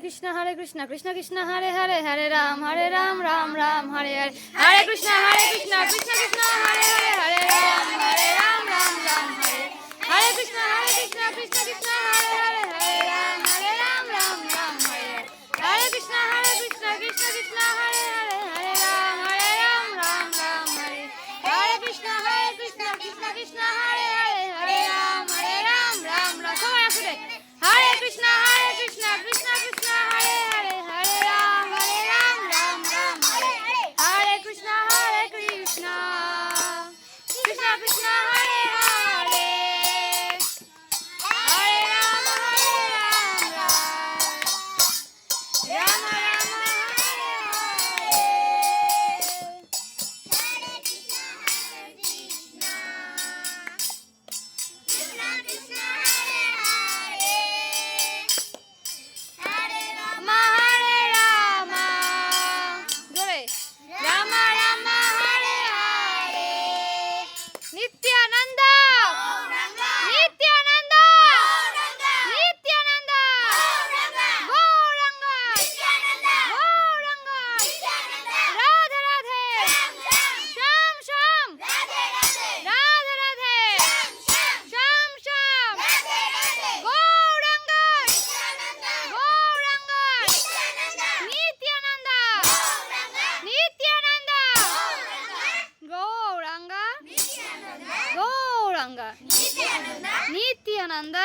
কৃষ্ণ কৃষ্ণ কৃষ্ণ হরে হরে হরে রাম রাম রাম হরে হরে হরে কৃষ্ণ কৃষ্ণ কৃষ্ণ হরে হরে হরে রাম রাম রাম হরে হরে কৃষ্ণ কৃষ্ণ কৃষ্ণ হরে হরে হরে রাম রাম রাম হরে হরে কৃষ্ণ কৃষ্ণ কৃষ্ণ হরে হরে হরে রাম রাম রাম হরে হরে কৃষ্ণ কৃষ্ণ কৃষ্ণ হরে হরে হরে রাম রাম রাম সবাই আসলে হরে কৃষ্ণ কৃষ্ণ কৃষ্ণ হরে হরে হরে রাম রাম রাম হরে হরে কৃষ্ণ কৃষ্ণ কৃষ্ণ হরে হরে হরে রাম রাম রাম রাম नित्यानंद नित्यानंद नित्यानंद गौरंग गौरंग राधे राधे श्याम श्याम राधे राधे श्याम श्याम गौरंग गौरंग नित्यानंद नित्यानंद गौरंग गौरंग नित्यानंद